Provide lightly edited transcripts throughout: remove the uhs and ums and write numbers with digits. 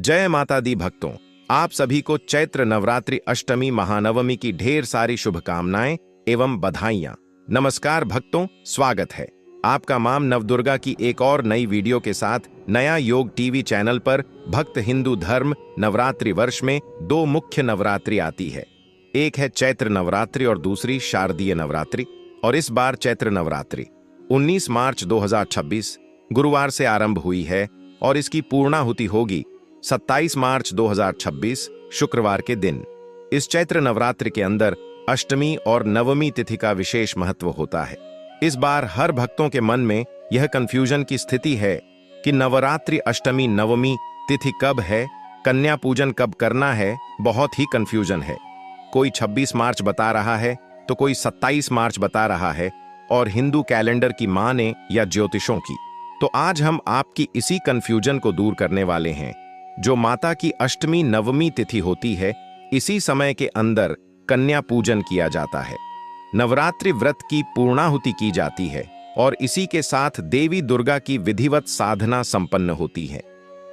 जय माता दी भक्तों, आप सभी को चैत्र नवरात्रि अष्टमी महानवमी की ढेर सारी शुभकामनाएं एवं बधाइयां। नमस्कार भक्तों, स्वागत है आपका मां नवदुर्गा की एक और नई वीडियो के साथ। नया योग टीवी चैनल पर भक्त हिंदू धर्म नवरात्रि वर्ष में दो मुख्य नवरात्रि आती है। एक है चैत्र नवरात्रि और दूसरी शारदीय नवरात्रि। और इस बार चैत्र नवरात्रि 19 मार्च 2026 गुरुवार से आरंभ हुई है और इसकी पूर्णाहुति होगी 27 मार्च 2026 शुक्रवार के दिन। इस चैत्र नवरात्रि के अंदर अष्टमी और नवमी तिथि का विशेष महत्व होता है। इस बार हर भक्तों के मन में यह कंफ्यूजन की स्थिति है कि नवरात्रि अष्टमी नवमी तिथि कब है, कन्या पूजन कब करना है। बहुत ही कंफ्यूजन है। कोई 26 मार्च बता रहा है तो कोई 27 मार्च बता रहा है, और हिंदू कैलेंडर की माने या ज्योतिषों की। तो आज हम आपकी इसी कंफ्यूजन को दूर करने वाले हैं। जो माता की अष्टमी नवमी तिथि होती है, इसी समय के अंदर कन्या पूजन किया जाता है, नवरात्रि व्रत की पूर्णाहुति की जाती है और इसी के साथ देवी दुर्गा की विधिवत साधना संपन्न होती है।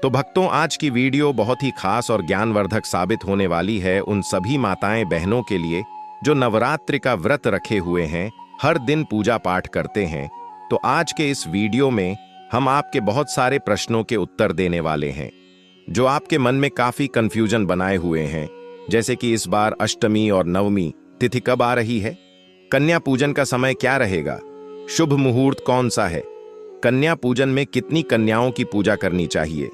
तो भक्तों, आज की वीडियो बहुत ही खास और ज्ञानवर्धक साबित होने वाली है उन सभी माताएं बहनों के लिए जो नवरात्रि का व्रत रखे हुए हैं, हर दिन पूजा पाठ करते हैं। तो आज के इस वीडियो में हम आपके बहुत सारे प्रश्नों के उत्तर देने वाले हैं जो आपके मन में काफी कंफ्यूजन बनाए हुए हैं, जैसे कि इस बार अष्टमी और नवमी तिथि कब आ रही है, कन्या पूजन का समय क्या रहेगा, शुभ मुहूर्त कौन सा है, कन्या पूजन में कितनी कन्याओं की पूजा करनी चाहिए,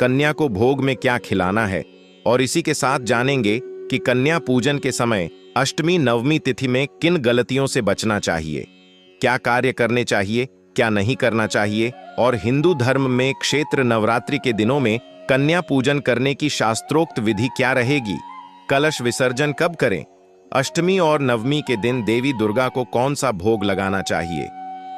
कन्या को भोग में क्या खिलाना है, और इसी के साथ जानेंगे कि कन्या पूजन के समय अष्टमी नवमी तिथि में किन गलतियों से बचना चाहिए, क्या कार्य करने चाहिए, क्या नहीं करना चाहिए, और हिंदू धर्म में क्षेत्र नवरात्रि के दिनों में कन्या पूजन करने की शास्त्रोक्त विधि क्या रहेगी, कलश विसर्जन कब करें, अष्टमी और नवमी के दिन देवी दुर्गा को कौन सा भोग लगाना चाहिए।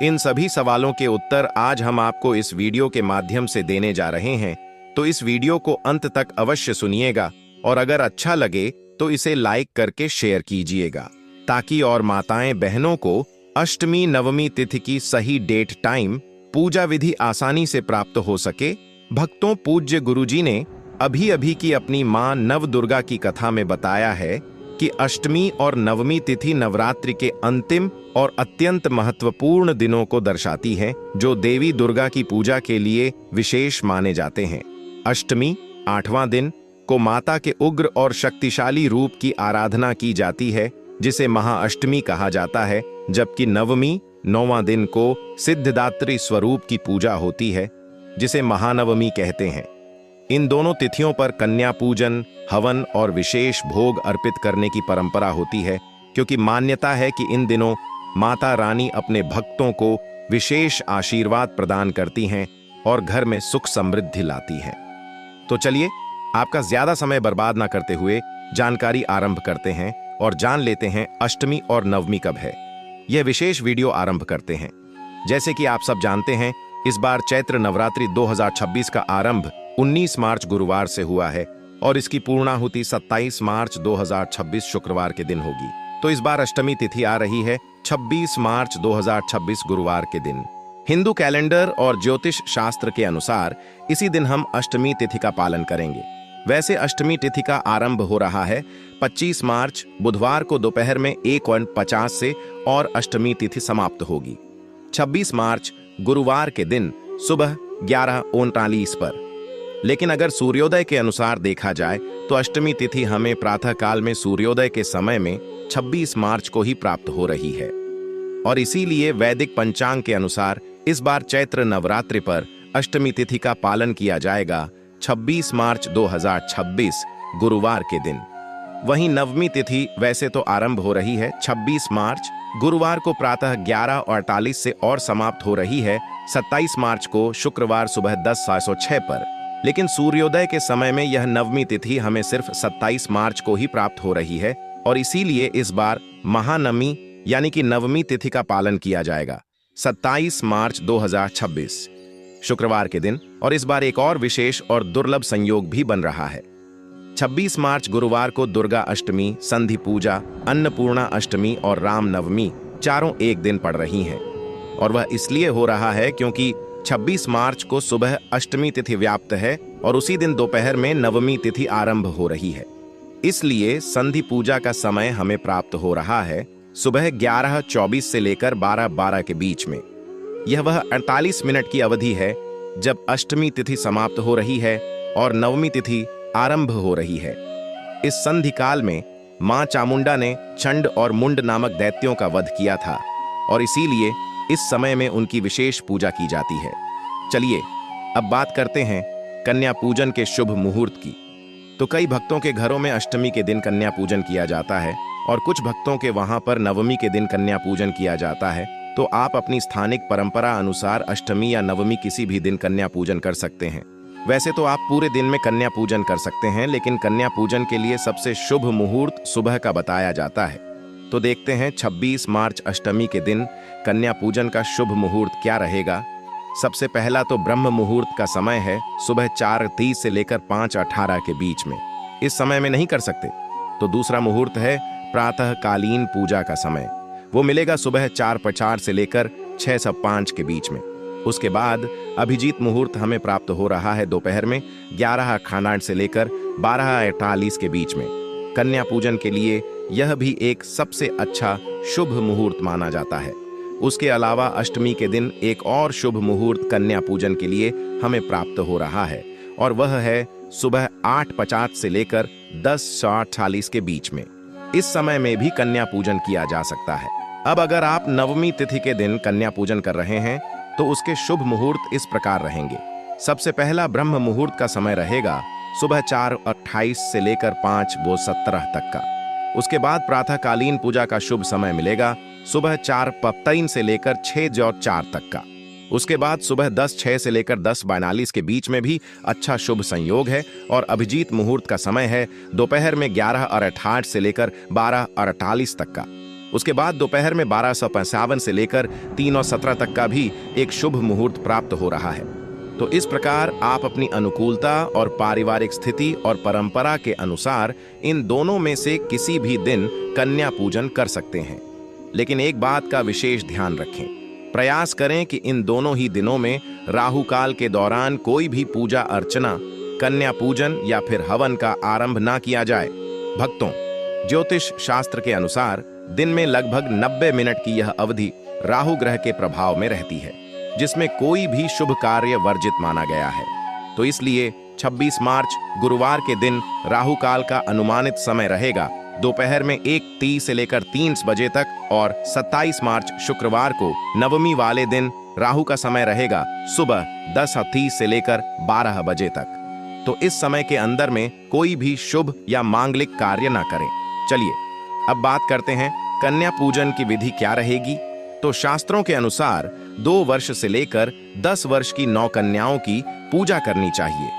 इन सभी सवालों के उत्तर आज हम आपको इस वीडियो के माध्यम से देने जा रहे हैं। तो इस वीडियो को अंत तक अवश्य सुनिएगा और अगर अच्छा लगे तो इसे लाइक करके शेयर कीजिएगा, ताकि और माताएं बहनों को अष्टमी नवमी तिथि की सही डेट टाइम पूजा विधि आसानी से प्राप्त हो सके। भक्तों, पूज्य गुरुजी ने अभी की अपनी मां नवदुर्गा की कथा में बताया है कि अष्टमी और नवमी तिथि नवरात्रि के अंतिम और अत्यंत महत्वपूर्ण दिनों को दर्शाती है, जो देवी दुर्गा की पूजा के लिए विशेष माने जाते हैं। अष्टमी 8वां दिन को माता के उग्र और शक्तिशाली रूप की आराधना की जाती है, जिसे महाअष्टमी कहा जाता है, जबकि नवमी 9वां दिन को सिद्धिदात्री स्वरूप की पूजा होती है, जिसे महानवमी कहते हैं। इन दोनों तिथियों पर कन्या पूजन, हवन और विशेष भोग अर्पित करने की परंपरा होती है, क्योंकि मान्यता है कि इन दिनों माता रानी अपने भक्तों को विशेष आशीर्वाद प्रदान करती हैं और घर में सुख समृद्धि लाती हैं। तो चलिए, आपका ज्यादा समय बर्बाद ना करते हुए जानकारी आरंभ करते हैं और जान लेते हैं अष्टमी और नवमी कब है। यह विशेष वीडियो आरंभ करते हैं। जैसे कि आप सब जानते हैं, इस बार चैत्र नवरात्रि 2026 का आरंभ 19 मार्च गुरुवार से हुआ है और इसकी पूर्णाहुति 27 मार्च 2026 शुक्रवार के दिन होगी। तो इस बार अष्टमी तिथि आ रही है 26 मार्च 2026 गुरुवार के दिन। हिंदू कैलेंडर और ज्योतिष शास्त्र के अनुसार इसी दिन हम अष्टमी तिथि का पालन करेंगे। वैसे अष्टमी तिथि का आरंभ हो रहा है 25 मार्च बुधवार को दोपहर में 1:50 से और अष्टमी तिथि समाप्त होगी 26 मार्च गुरुवार के दिन सुबह 11:39 पर। लेकिन अगर सूर्योदय के अनुसार देखा जाए तो अष्टमी तिथि हमें प्रातः काल में सूर्योदय के समय में 26 मार्च को ही प्राप्त हो रही है, और इसीलिए वैदिक पंचांग के अनुसार इस बार चैत्र नवरात्रि पर अष्टमी तिथि का पालन किया जाएगा 26 मार्च 2026 गुरुवार के दिन। वहीं नवमी तिथि वैसे तो आरंभ हो रही है 26 मार्च गुरुवार को प्रातः 11:48 से और समाप्त हो रही है 27 मार्च को शुक्रवार सुबह 10:06 पर। लेकिन सूर्योदय के समय में यह नवमी तिथि हमें सिर्फ 27 मार्च को ही प्राप्त हो रही है, और इसीलिए इस बार महानवमी यानी कि नवमी तिथि का पालन किया जाएगा 27 मार्च 2026 शुक्रवार के दिन। और इस बार एक और विशेष और दुर्लभ संयोग भी बन रहा है। 26 मार्च गुरुवार को दुर्गा अष्टमी, संधि पूजा, अन्नपूर्णा अष्टमी और राम नवमी चारों एक दिन पड़ रही हैं, और वह इसलिए हो रहा है क्योंकि 26 मार्च को सुबह अष्टमी तिथि व्याप्त है और उसी दिन दोपहर में नवमी तिथि आरंभ हो रही है। इसलिए संधि पूजा का समय हमें प्राप्त हो रहा है सुबह 11:24 से लेकर 12:12 के बीच में। यह वह 48 मिनट की अवधि है जब अष्टमी तिथि समाप्त हो रही है और नवमी तिथि आरंभ हो रही है। इस संधि काल में मां चामुंडा ने चंड और मुंड नामक दैत्यों का वध किया था और इसीलिए इस समय में उनकी विशेष पूजा की जाती है। चलिए अब बात करते हैं कन्या पूजन के शुभ मुहूर्त की। तो कई भक्तों के घरों में अष्टमी के दिन कन्या पूजन किया जाता है और कुछ भक्तों के वहां पर नवमी के दिन कन्या पूजन किया जाता है। तो आप अपनी स्थानिक परंपरा अनुसार अष्टमी या नवमी किसी भी दिन कन्या पूजन कर सकते हैं। वैसे तो आप पूरे दिन में कन्या पूजन कर सकते हैं, लेकिन कन्या पूजन के लिए सबसे शुभ मुहूर्त सुबह का बताया जाता है। तो देखते हैं 26 मार्च अष्टमी के दिन कन्या पूजन का शुभ मुहूर्त क्या रहेगा। सबसे पहला तो ब्रह्म मुहूर्त का समय है सुबह 4:30 से लेकर 5:18 के बीच में। इस समय में नहीं कर सकते। तो दूसरा मुहूर्त है प्रातःकालीन पूजा का समय। वो मिलेगा सुबह 4:50 से लेकर 6:05 के बीच में। उसके बाद अभिजीत मुहूर्त हमें प्राप्त हो रहा है दोपहर में 11:68 से लेकर 12:48 के बीच में। कन्या पूजन के लिए यह भी एक सबसे अच्छा शुभ मुहूर्त माना जाता है। उसके अलावा अष्टमी के दिन एक और शुभ मुहूर्त कन्या पूजन के लिए हमें प्राप्त हो रहा है और वह है सुबह 8:50 से लेकर 10:48 के बीच में। इस समय में भी कन्या पूजन किया जा सकता है। अब अगर आप नवमी तिथि के दिन कन्या पूजन कर रहे हैं तो उसके शुभ मुहूर्त इस प्रकार रहेंगे। सबसे पहला ब्रह्म मुहूर्त का समय रहेगा सुबह 4:28 से लेकर 5:17 तक का। उसके बाद प्रातःकालीन पूजा का शुभ समय मिलेगा सुबह 4:15 से लेकर 6:04 तक का। उसके बाद सुबह 10:06 से लेकर 10:42 के बीच में भी अच्छा शुभ संयोग है और अभिजीत मुहूर्त का समय है दोपहर में 11:68 से लेकर 12:48 तक का। उसके बाद दोपहर में 12:55 से लेकर 3:17 तक का भी एक शुभ मुहूर्त प्राप्त हो रहा है। तो इस प्रकार आप अपनी अनुकूलता और पारिवारिक स्थिति और परंपरा के अनुसार इन दोनों में से किसी भी दिन कन्या पूजन कर सकते हैं। लेकिन एक बात का विशेष ध्यान रखें, प्रयास करें कि इन दोनों ही दिनों में राहु काल के दौरान कोई भी पूजा अर्चना, कन्या पूजन या फिर हवन का आरंभ ना किया जाए। भक्तों, ज्योतिष शास्त्र के अनुसार दिन में लगभग 90 मिनट की यह अवधि राहु ग्रह के प्रभाव में रहती है, जिसमें कोई भी शुभ कार्य वर्जित माना गया है। तो इसलिए 26 मार्च गुरुवार के दिन राहु काल का अनुमानित समय रहेगा दोपहर में 1:30 से लेकर 3 बजे तक और 27 मार्च शुक्रवार को नवमी वाले दिन राहु का समय रहेगा सुबह 10:30 से लेकर 12 बजे तक। तो इस समय के अंदर में कोई भी शुभ या मांगलिक कार्य ना करें। चलिए अब बात करते हैं कन्या पूजन की विधि क्या रहेगी। तो शास्त्रों के अनुसार 2 वर्ष से लेकर 10 वर्ष की 9 कन्याओं की पूजा करनी चाहिए।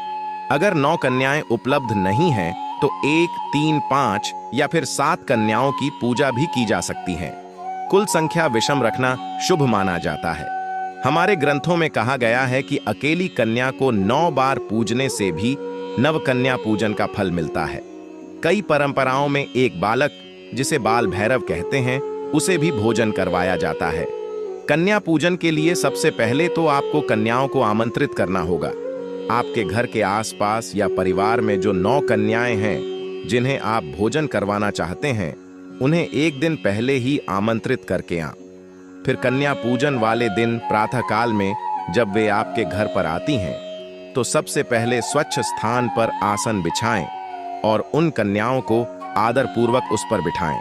अगर 9 कन्याएं उपलब्ध नहीं हैं तो 1, 3, 5 या फिर 7 कन्याओं की पूजा भी की जा सकती है। कुल संख्या विषम रखना शुभ माना जाता है। हमारे ग्रंथों में कहा गया है कि अकेली कन्या को 9 बार पूजने से भी नव कन्या पूजन का फल मिलता है। कई परंपराओं में एक बालक, जिसे बाल भैरव कहते हैं, उसे भी भोजन करवाया जाता है। कन्या पूजन के लिए सबसे पहले तो आपको कन्याओं को आमंत्रित करना होगा। आपके घर के आसपास या परिवार में जो 9 कन्याएं हैं जिन्हें आप भोजन करवाना चाहते हैं, उन्हें एक दिन पहले ही आमंत्रित करके आएं। फिर कन्या पूजन वाले दिन प्रातःकाल में जब वे आपके घर पर आती हैं तो सबसे पहले स्वच्छ स्थान पर आसन बिछाएं और उन कन्याओं को आदर पूर्वक उस पर बिठाएं।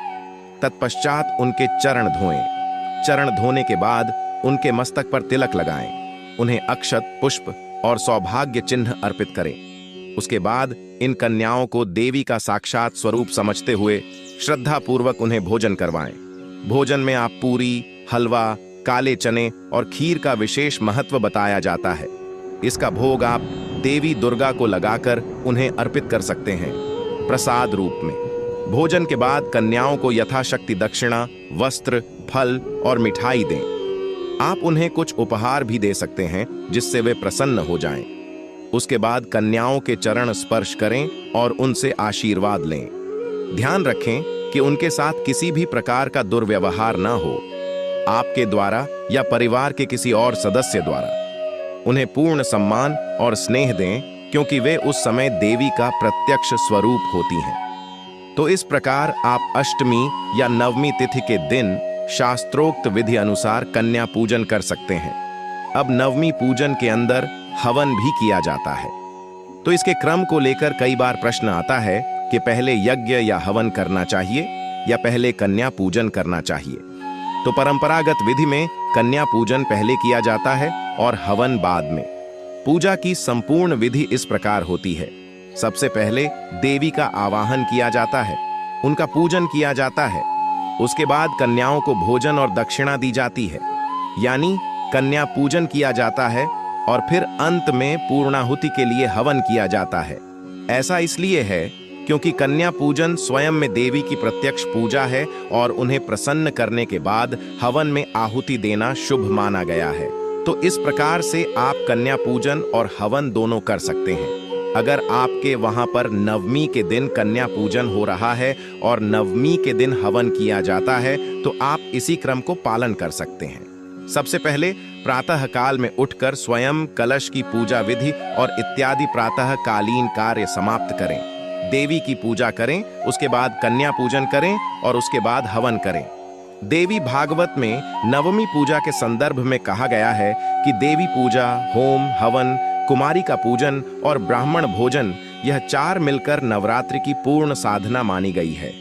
तत्पश्चात उनके चरण धोएं। चरण धोने के बाद उनके मस्तक पर तिलक लगाएं। उन्हें अक्षत, पुष्प और सौभाग्य चिन्ह अर्पित करें। उसके बाद इन कन्याओं को देवी का साक्षात स्वरूप समझते हुए श्रद्धा पूर्वक उन्हें भोजन करवाएं। भोजन में आप पूरी, हलवा, काले चने और खीर का विशेष महत्व बताया जाता है। इसका भोग आप देवी दुर्गा को लगाकर उन्हें अर्पित कर सकते हैं प्रसाद रूप में। भोजन के बाद कन्याओं को यथाशक्ति दक्षिणा, वस्त्र, फल और मिठाई दें। आप उन्हें कुछ उपहार भी दे सकते हैं जिससे वे प्रसन्न हो जाएं। उसके बाद कन्याओं के चरण स्पर्श करें और उनसे आशीर्वाद लें। ध्यान रखें कि उनके साथ किसी भी प्रकार का दुर्व्यवहार ना हो, आपके द्वारा या परिवार के किसी और सदस्य द्वारा। उन्हें पूर्ण सम्मान और स्नेह दें क्योंकि वे उस समय देवी का प्रत्यक्ष स्वरूप होती हैं। तो इस प्रकार आप अष्टमी या नवमी तिथि के दिन शास्त्रोक्त विधि अनुसार कन्या पूजन कर सकते हैं। अब नवमी पूजन के अंदर हवन भी किया जाता है। तो इसके क्रम को लेकर कई बार प्रश्न आता है कि पहले यज्ञ या हवन करना चाहिए या पहले कन्या पूजन करना चाहिए। तो परंपरागत विधि में कन्या पूजन पहले किया जाता है और हवन बाद में। पूजा की संपूर्ण विधि इस प्रकार होती है। सबसे पहले देवी का आवाहन किया जाता है, उनका पूजन किया जाता है। उसके बाद कन्याओं को भोजन और दक्षिणा दी जाती है, यानी कन्या पूजन किया जाता है और फिर अंत में पूर्णाहुति के लिए हवन किया जाता है। ऐसा इसलिए है क्योंकि कन्या पूजन स्वयं में देवी की प्रत्यक्ष पूजा है और उन्हें प्रसन्न करने के बाद हवन में आहुति देना शुभ माना गया है। तो इस प्रकार से आप कन्या पूजन और हवन दोनों कर सकते हैं। अगर आपके वहां पर नवमी के दिन कन्या पूजन हो रहा है और नवमी के दिन हवन किया जाता है तो आप इसी क्रम को पालन कर सकते हैं। सबसे पहले प्रातः काल में उठकर स्वयं कलश की पूजा विधि और इत्यादि प्रातः कालीन कार्य समाप्त करें। देवी की पूजा करें, उसके बाद कन्या पूजन करें और उसके बाद हवन करें। देवी भागवत में नवमी पूजा के संदर्भ में कहा गया है कि देवी पूजा, होम, हवन, कुमारी का पूजन और ब्राह्मण भोजन, यह चार मिलकर नवरात्रि की पूर्ण साधना मानी गई है।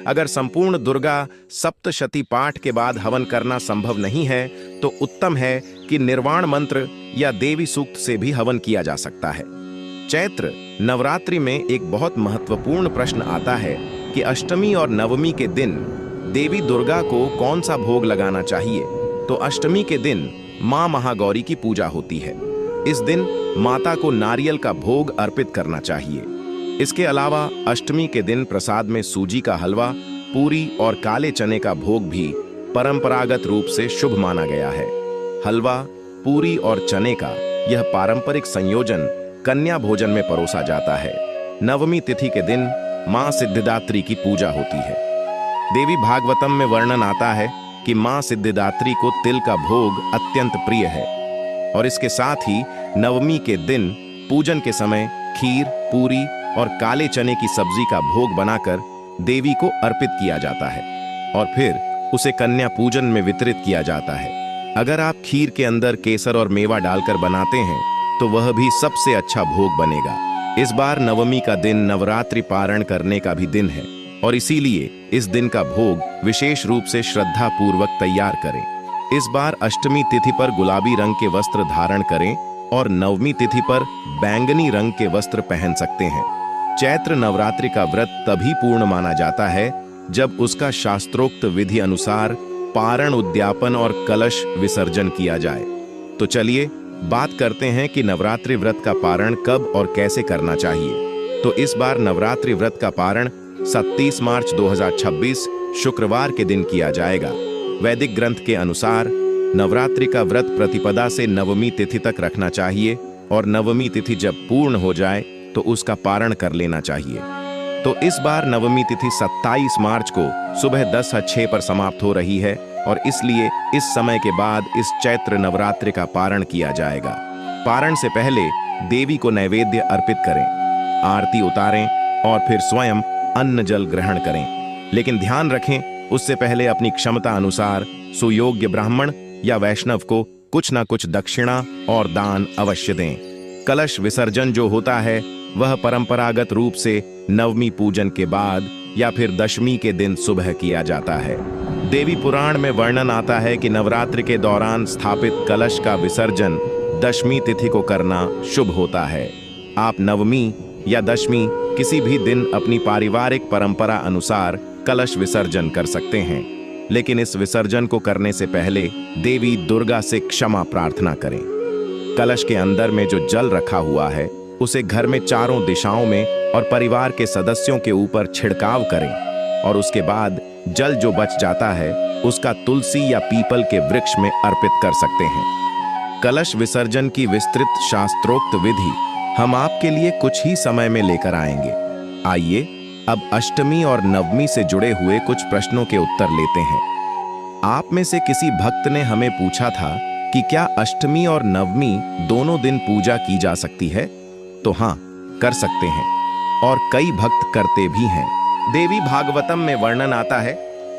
अगर संपूर्ण दुर्गा सप्तशती पाठ के बाद हवन करना संभव नहीं है तो उत्तम है कि निर्वाण मंत्र या देवी सूक्त से भी हवन किया जा सकता है। चैत्र नवरात्रि में एक बहुत महत्वपूर्ण प्रश्न आता है कि अष्टमी और नवमी के दिन देवी दुर्गा को कौन सा भोग लगाना चाहिए। तो अष्टमी के दिन मां महागौरी की पूजा होती है। इस दिन माता को नारियल का भोग अर्पित करना चाहिए। इसके अलावा अष्टमी के दिन प्रसाद में सूजी का हलवा, पूरी और काले चने का भोग भी परंपरागत रूप से शुभ माना गया है। हलवा, पूरी और चने का यह पारंपरिक संयोजन कन्या भोजन में परोसा जाता है। नवमी तिथि के दिन मां सिद्धिदात्री की पूजा होती है। देवी भागवतम में वर्णन आता है कि मां सिद्धिदात्री को तिल का भोग अत्यंत प्रिय है और इसके साथ ही नवमी के दिन पूजन के समय खीर, पूरी और काले चने की सब्जी का भोग बनाकर देवी को अर्पित किया जाता है और फिर उसे कन्या पूजन में वितरित किया जाता है। अगर आप खीर के अंदर केसर और मेवा डालकर बनाते हैं तो वह भी सबसे अच्छा भोग बनेगा। इस बार नवमी का दिन नवरात्रि पारण करने का भी दिन है और इसीलिए इस दिन का भोग विशेष रूप से श्रद्धा पूर्वक तैयार करें। इस बार अष्टमी तिथि पर गुलाबी रंग के वस्त्र धारण करें और नवमी तिथि पर बैंगनी रंग के वस्त्र पहन सकते हैं। चैत्र नवरात्रि का व्रत तभी पूर्ण माना जाता है जब उसका शास्त्रोक्त विधि अनुसार पारण, उद्यापन और कलश विसर्जन किया जाए। तो चलिए बात करते हैं कि नवरात्रि व्रत का पारण कब और कैसे करना चाहिए। तो इस बार नवरात्रि व्रत का पारण 27 मार्च 2026 शुक्रवार के दिन किया जाएगा। वैदिक ग्रंथ के अनुसार नवरात्रि का व्रत प्रतिपदा से नवमी तिथि तक रखना चाहिए और नवमी तिथि जब पूर्ण हो जाए तो उसका पारण कर लेना चाहिए। तो इस बार नवमी तिथि 27 मार्च को सुबह 10:06 पर समाप्त हो रही है और इसलिए इस समय के बाद इस चैत्र नवरात्रि का पारण किया जाएगा। पारण से पहले देवी को नैवेद्य अर्पित करें, आरती उतारें और फिर स्वयं अन्न जल ग्रहण करें। लेकिन ध्यान रखें, उससे पहले अपनी क्षमता अनुसार सुयोग्य ब्राह्मण या वैष्णव को कुछ ना कुछ दक्षिणा और दान अवश्य दें। कलश विसर्जन जो होता है वह परंपरागत रूप से नवमी पूजन के बाद या फिर दशमी के दिन सुबह किया जाता है। देवी पुराण में वर्णन आता है कि नवरात्रि के दौरान स्थापित कलश का विसर्जन दशमी तिथि को करना शुभ होता है। आप नवमी या दशमी किसी भी दिन अपनी पारिवारिक परंपरा अनुसार कलश विसर्जन कर सकते हैं, लेकिन इस विसर्जन को करने से पहले देवी दुर्गा से क्षमा प्रार्थना करें। कलश के अंदर में जो जल रखा हुआ है उसे घर में चारों दिशाओं में और परिवार के सदस्यों के ऊपर छिड़काव करें और उसके बाद जल जो बच जाता है उसका तुलसी या पीपल के वृक्ष में अर्पित कर सकते हैं। कलश विसर्जन की विस्तृत शास्त्रोक्त विधि हम आपके लिए कुछ ही समय में लेकर आएंगे। आइए अब अष्टमी और नवमी से जुड़े हुए कुछ प्रश्नों के उत्तर लेते हैं। आप में से किसी भक्त ने हमें पूछा था कि क्या अष्टमी और नवमी दोनों दिन पूजा की जा सकती है। तो तो हाँ, कर सकते हैं और कई भक्त करते भी हैं। देवी भागवतम में वर्णन आता है,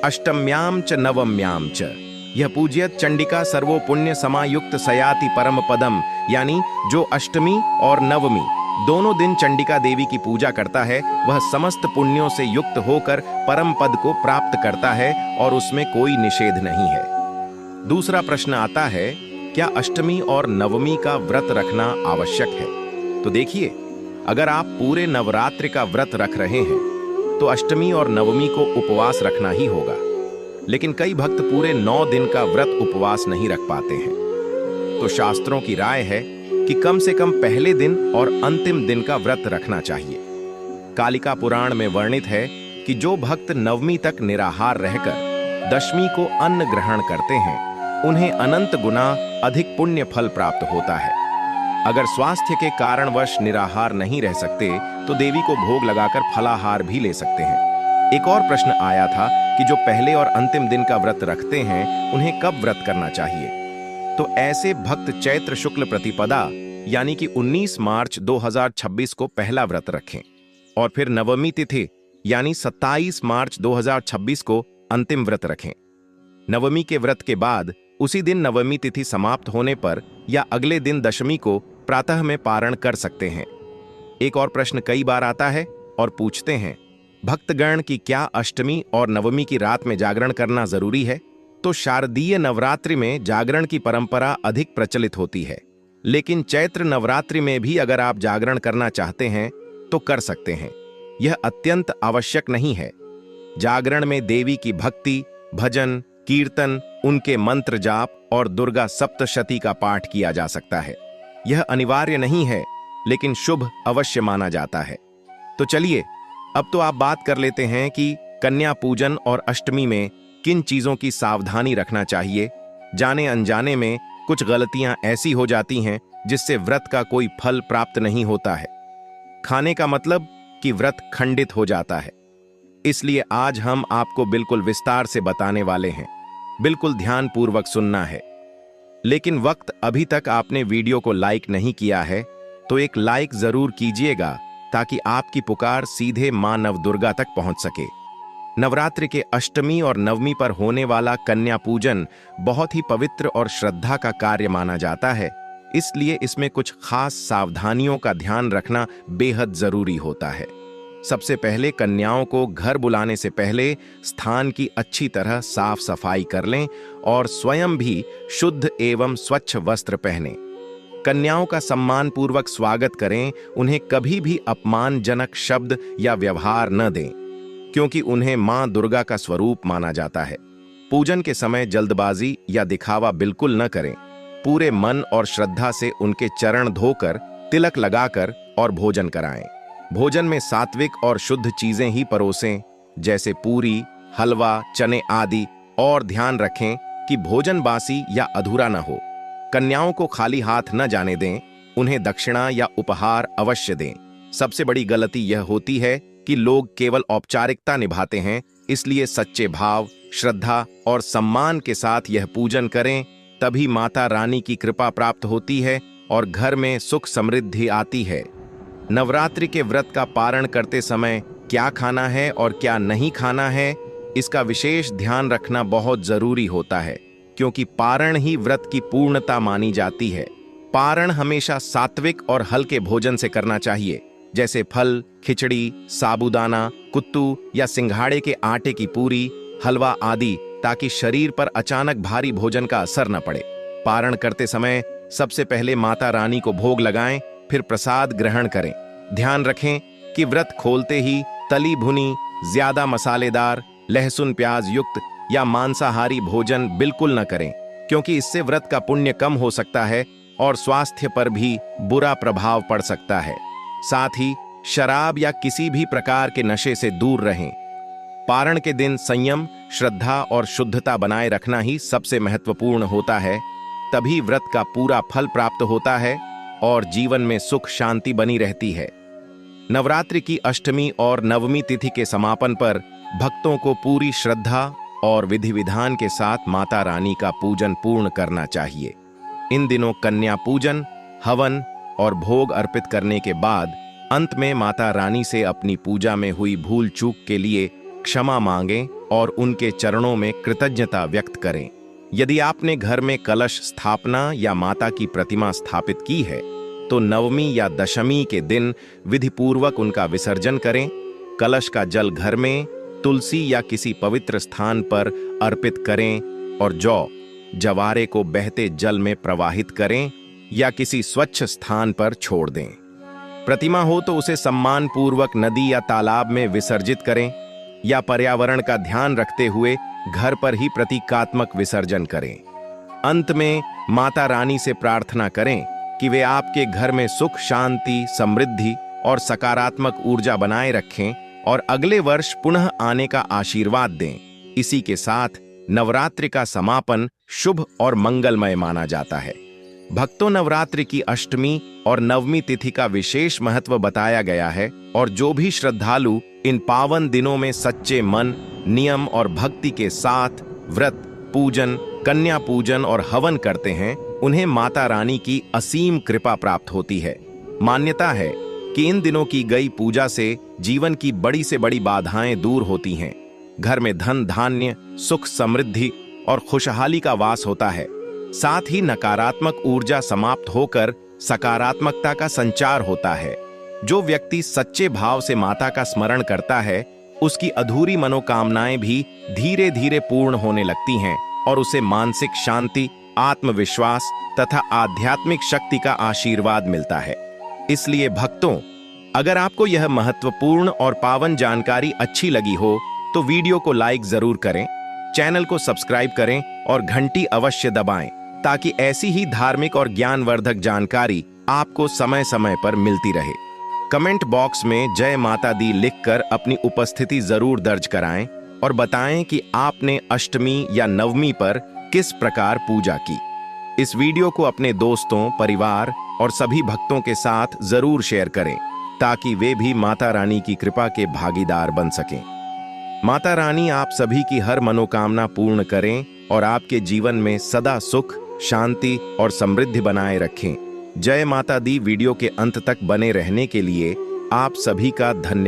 अष्टम्याम च नवम्याम च यह पूज्यत चंडिका सर्वो पुण्य समायुक्त सयाति परम पदम, यानी जो अष्टमी और नवमी दोनों दिन चंडिका देवी की पूजा करता है वह समस्त पुण्यों से युक्त होकर परम पद को प्राप्त करता है और उसमें कोई निषेध नहीं है। दूसरा प्रश्न आता है, क्या अष्टमी और नवमी का व्रत रखना आवश्यक है? तो देखिए, अगर आप पूरे नवरात्रि का व्रत रख रहे हैं तो अष्टमी और नवमी को उपवास रखना ही होगा। लेकिन कई भक्त पूरे 9 दिन का व्रत उपवास नहीं रख पाते हैं, तो शास्त्रों की राय है कि कम से कम पहले दिन और अंतिम दिन का व्रत रखना चाहिए। कालिका पुराण में वर्णित है कि जो भक्त नवमी तक निराहार रहकर दशमी को अन्न ग्रहण करते हैं उन्हें अनंत गुना अधिक पुण्य फल प्राप्त होता है। अगर स्वास्थ्य के कारणवश निराहार नहीं रह सकते तो देवी को भोग लगाकर फलाहार भी ले सकते हैं। एक और प्रश्न आया था कि जो पहले और अंतिम दिन का व्रत रखते हैं उन्हें कब व्रत करना चाहिए? तो ऐसे भक्त चैत्र शुक्ल प्रतिपदा यानी कि 19 मार्च 2026 को पहला व्रत रखें और फिर नवमी तिथि यानी 27 मार्च 2026 को अंतिम व्रत रखें। नवमी के व्रत के बाद उसी दिन नवमी तिथि समाप्त होने पर या अगले दिन दशमी को प्रातः में पारण कर सकते हैं। एक और प्रश्न कई बार आता है और पूछते हैं, भक्तगण की क्या अष्टमी और नवमी की रात में जागरण करना जरूरी है? तो शारदीय नवरात्रि में जागरण की परंपरा अधिक प्रचलित होती है, लेकिन चैत्र नवरात्रि में भी अगर आप जागरण करना चाहते हैं तो कर सकते हैं। यह अत्यंत आवश्यक नहीं है। जागरण में देवी की भक्ति, भजन, कीर्तन, उनके मंत्र जाप और दुर्गा सप्तशती का पाठ किया जा सकता है। यह अनिवार्य नहीं है, लेकिन शुभ अवश्य माना जाता है। तो चलिए, अब तो आप बात कर लेते हैं कि कन्या पूजन और अष्टमी में किन चीजों की सावधानी रखना चाहिए। जाने अनजाने में कुछ गलतियां ऐसी हो जाती हैं जिससे व्रत का कोई फल प्राप्त नहीं होता है। खाने का मतलब कि व्रत खंडित हो जाता है। इसलिए आज हम आपको बिल्कुल विस्तार से बताने वाले हैं। बिल्कुल ध्यानपूर्वक सुनना है। लेकिन वक्त अभी तक आपने वीडियो को लाइक नहीं किया है तो एक लाइक जरूर कीजिएगा ताकि आपकी पुकार सीधे मां नवदुर्गा तक पहुंच सके। नवरात्रि के अष्टमी और नवमी पर होने वाला कन्या पूजन बहुत ही पवित्र और श्रद्धा का कार्य माना जाता है, इसलिए इसमें कुछ खास सावधानियों का ध्यान रखना बेहद जरूरी होता है। सबसे पहले कन्याओं को घर बुलाने से पहले स्थान की अच्छी तरह साफ सफाई कर लें और स्वयं भी शुद्ध एवं स्वच्छ वस्त्र पहनें। कन्याओं का सम्मान पूर्वक स्वागत करें, उन्हें कभी भी अपमानजनक शब्द या व्यवहार न दें, क्योंकि उन्हें मां दुर्गा का स्वरूप माना जाता है। पूजन के समय जल्दबाजी या दिखावा बिल्कुल न करें। पूरे मन और श्रद्धा से उनके चरण धोकर, तिलक लगाकर और भोजन कराएं। भोजन में सात्विक और शुद्ध चीजें ही परोसें, जैसे पूरी, हलवा, चने आदि, और ध्यान रखें कि भोजन बासी या अधूरा न हो। कन्याओं को खाली हाथ न जाने दें, उन्हें दक्षिणा या उपहार अवश्य दें। सबसे बड़ी गलती यह होती है कि लोग केवल औपचारिकता निभाते हैं, इसलिए सच्चे भाव, श्रद्धा और सम्मान के साथ यह पूजन करें, तभी माता रानी की कृपा प्राप्त होती है और घर में सुख समृद्धि आती है। नवरात्रि के व्रत का पारण करते समय क्या खाना है और क्या नहीं खाना है, इसका विशेष ध्यान रखना बहुत जरूरी होता है, क्योंकि पारण ही व्रत की पूर्णता मानी जाती है। पारण हमेशा सात्विक और हल्के भोजन से करना चाहिए, जैसे फल, खिचड़ी, साबूदाना, कुत्तू या सिंघाड़े के आटे की पूरी, हलवा आदि, ताकि शरीर पर अचानक भारी भोजन का असर न पड़े। पारण करते समय सबसे पहले माता रानी को भोग लगाएं, फिर प्रसाद ग्रहण करें। ध्यान रखें कि व्रत खोलते ही तली भुनी, ज्यादा मसालेदार, लहसुन प्याज युक्त या मांसाहारी भोजन बिल्कुल न करें, क्योंकि इससे व्रत का पुण्य कम हो सकता है और स्वास्थ्य पर भी बुरा प्रभाव पड़ सकता है। साथ ही शराब या किसी भी प्रकार के नशे से दूर रहें। पारण के दिन संयम, श्रद्धा और शुद्धता बनाए रखना ही सबसे महत्वपूर्ण होता है, तभी व्रत का पूरा फल प्राप्त होता है और जीवन में सुख शांति बनी रहती है। नवरात्रि की अष्टमी और नवमी तिथि के समापन पर भक्तों को पूरी श्रद्धा और विधि विधान के साथ माता रानी का पूजन पूर्ण करना चाहिए। इन दिनों कन्या पूजन, हवन और भोग अर्पित करने के बाद अंत में माता रानी से अपनी पूजा में हुई भूल चूक के लिए क्षमा मांगें और उनके चरणों में कृतज्ञता व्यक्त करें। यदि आपने घर में कलश स्थापना या माता की प्रतिमा स्थापित की है तो नवमी या दशमी के दिन विधिपूर्वक उनका विसर्जन करें। कलश का जल घर में तुलसी या किसी पवित्र स्थान पर अर्पित करें और जवारे को बहते जल में प्रवाहित करें या किसी स्वच्छ स्थान पर छोड़ दें। प्रतिमा हो तो उसे सम्मानपूर्वक नदी या तालाब में विसर्जित करें या पर्यावरण का ध्यान रखते हुए घर पर ही प्रतीकात्मक विसर्जन करें। अंत में माता रानी से प्रार्थना करें कि वे आपके घर में सुख, शांति, समृद्धि और सकारात्मक ऊर्जा बनाए रखें और अगले वर्ष पुनः आने का आशीर्वाद दें। इसी के साथ नवरात्रि का समापन शुभ और मंगलमय माना जाता है। भक्तों, नवरात्रि की अष्टमी और नवमी तिथि का विशेष महत्व बताया गया है और जो भी श्रद्धालु इन पावन दिनों में सच्चे मन, नियम और भक्ति के साथ व्रत, पूजन, कन्या पूजन और हवन करते हैं, उन्हें माता रानी की असीम कृपा प्राप्त होती है। मान्यता है कि इन दिनों की गई पूजा से जीवन की बड़ी से बड़ी बाधाएं दूर होती हैं। घर में धन, धान्य, सुख, समृद्धि और खुशहाली का वास होता है। साथ ही नकारात्मक ऊर्जा समाप्त होकर सकारात्मकता का संचार होता है। जो व्यक्ति सच्चे भाव से माता का स्मरण करता है, उसकी अधूरी मनोकामनाएं भी धीरे धीरे पूर्ण होने लगती हैं और उसे मानसिक शांति, आत्मविश्वास तथा आध्यात्मिक शक्ति का आशीर्वाद मिलता है। इसलिए भक्तों, अगर आपको यह महत्वपूर्ण और पावन जानकारी अच्छी लगी हो तो वीडियो को लाइक जरूर करें, चैनल को सब्सक्राइब करें और घंटी अवश्य दबाएं ताकि ऐसी ही धार्मिक और ज्ञानवर्धक जानकारी आपको समय समय पर मिलती रहे। कमेंट बॉक्स में जय माता दी लिखकर अपनी उपस्थिति जरूर दर्ज कराएं और बताएं कि आपने अष्टमी या नवमी पर किस प्रकार पूजा की। इस वीडियो को अपने दोस्तों, परिवार और सभी भक्तों के साथ जरूर शेयर करें ताकि वे भी माता रानी की कृपा के भागीदार बन सकें। माता रानी आप सभी की हर मनोकामना पूर्ण करें और आपके जीवन में सदा सुख, शांति और समृद्धि बनाए रखें। जय माता दी वीडियो के अंत तक बने रहने के लिए आप सभी का धन्यवाद।